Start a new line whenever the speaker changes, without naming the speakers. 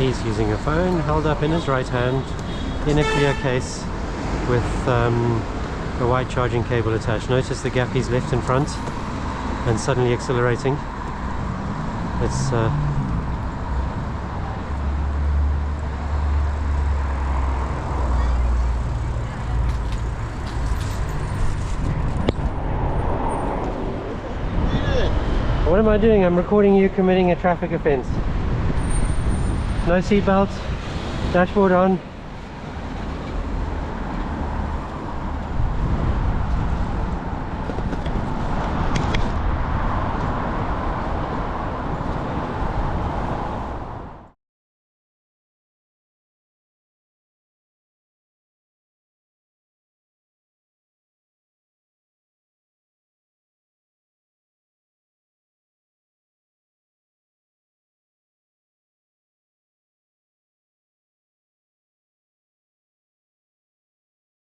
He's using a phone held up in his right hand in a clear case with a white charging cable attached. Notice the gap he's left in front and suddenly accelerating. It's what am I doing? I'm recording you committing a traffic offence. No seatbelt, dashboard on,